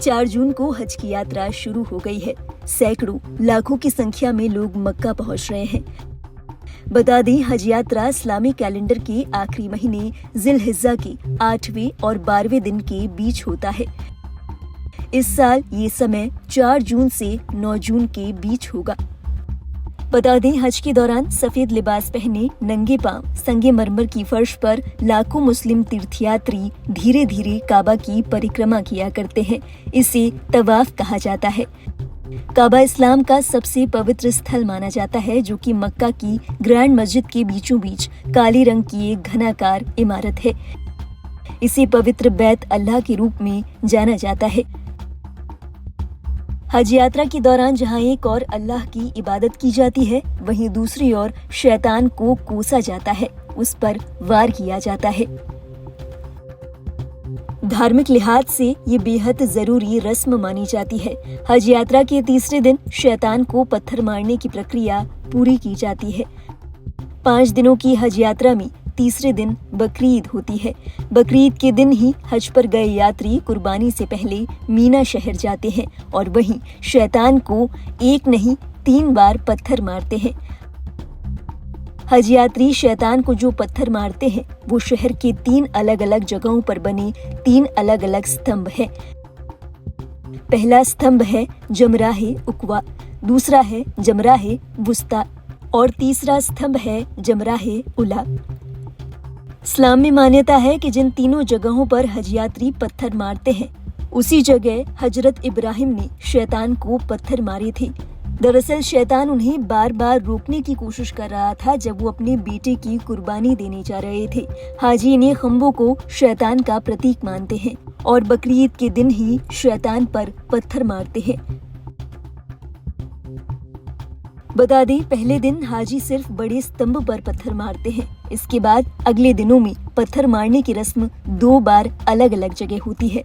4 जून को हज की यात्रा शुरू हो गई है। सैकड़ों लाखों की संख्या में लोग मक्का पहुंच रहे हैं। बता दें, हज यात्रा इस्लामी कैलेंडर के आखिरी महीने जिलहिज्जा के 8वें और 12वें दिन के बीच होता है। इस साल ये समय 4 जून से 9 जून के बीच होगा। बता दें, हज के दौरान सफेद लिबास पहने नंगे पांव संगमरमर की फर्श पर लाखों मुस्लिम तीर्थयात्री धीरे धीरे काबा की परिक्रमा किया करते हैं। इसे तवाफ कहा जाता है। काबा इस्लाम का सबसे पवित्र स्थल माना जाता है, जो कि मक्का की ग्रैंड मस्जिद के बीचों बीच काले रंग की एक घनाकार इमारत है। इसे पवित्र बैत अल्लाह के रूप में जाना जाता है। हज यात्रा के दौरान जहां एक और अल्लाह की इबादत की जाती है, वहीं दूसरी ओर शैतान को कोसा जाता है, उस पर वार किया जाता है। धार्मिक लिहाज से ये बेहद जरूरी रस्म मानी जाती है। हज यात्रा के तीसरे दिन शैतान को पत्थर मारने की प्रक्रिया पूरी की जाती है। 5 दिनों की हज यात्रा में तीसरे दिन बकरीद होती है। बकरीद के दिन ही हज पर गए यात्री कुर्बानी से पहले मीना शहर जाते हैं और वहीं शैतान को 1 नहीं 3 बार पत्थर मारते हैं। हज यात्री शैतान को जो पत्थर मारते हैं, वो शहर के 3 अलग अलग जगहों पर बने 3 अलग अलग स्तंभ हैं। पहला स्तंभ है जमराहे उकवा, दूसरा है जमराहे वुस्ता और तीसरा स्तंभ है जमराहे उला। इस्लाम में मान्यता है कि जिन तीनों जगहों पर हज यात्री पत्थर मारते हैं, उसी जगह हजरत इब्राहिम ने शैतान को पत्थर मारे थे। दरअसल शैतान उन्हें बार बार रोकने की कोशिश कर रहा था जब वो अपने बेटे की कुर्बानी देने जा रहे थे। हाजी इन्हें खंबों को शैतान का प्रतीक मानते हैं और बकरीद के दिन ही शैतान पर पत्थर मारते हैं। बता दें, पहले दिन हाजी सिर्फ बड़े स्तंभ पर पत्थर मारते हैं। इसके बाद अगले दिनों में पत्थर मारने की रस्म 2 बार अलग अलग जगह होती है।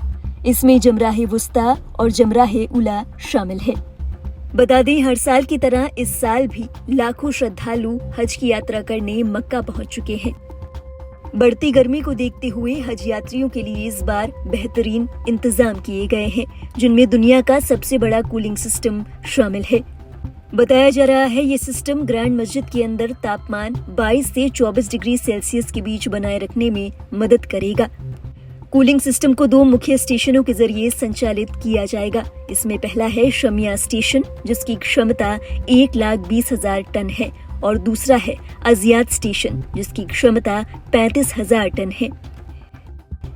इसमें जमराहे वुस्ता और जमराहे उला शामिल है। बता दें, हर साल की तरह इस साल भी लाखों श्रद्धालु हज की यात्रा करने मक्का पहुंच चुके हैं। बढ़ती गर्मी को देखते हुए हज यात्रियों के लिए इस बार बेहतरीन इंतजाम किए गए हैं, जिनमें दुनिया का सबसे बड़ा कूलिंग सिस्टम शामिल है। बताया जा रहा है ये सिस्टम ग्रैंड मस्जिद के अंदर तापमान 22 से 24 डिग्री सेल्सियस के बीच बनाए रखने में मदद करेगा। कूलिंग सिस्टम को 2 मुख्य स्टेशनों के जरिए संचालित किया जाएगा। इसमें पहला है शमिया स्टेशन, जिसकी क्षमता 1,20,000 टन है और दूसरा है अजियात स्टेशन, जिसकी क्षमता 35,000 टन है।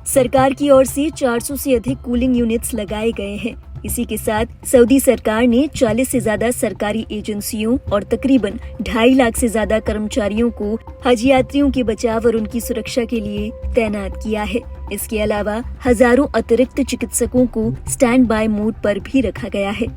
सरकार की ओर से 400 से अधिक कूलिंग यूनिट्स लगाए गए हैं। इसी के साथ सऊदी सरकार ने 40 से ज्यादा सरकारी एजेंसियों और तकरीबन 2.5 लाख से ज्यादा कर्मचारियों को हज यात्रियों के बचाव और उनकी सुरक्षा के लिए तैनात किया है। इसके अलावा हजारों अतिरिक्त चिकित्सकों को स्टैंड बाय मोड पर भी रखा गया है।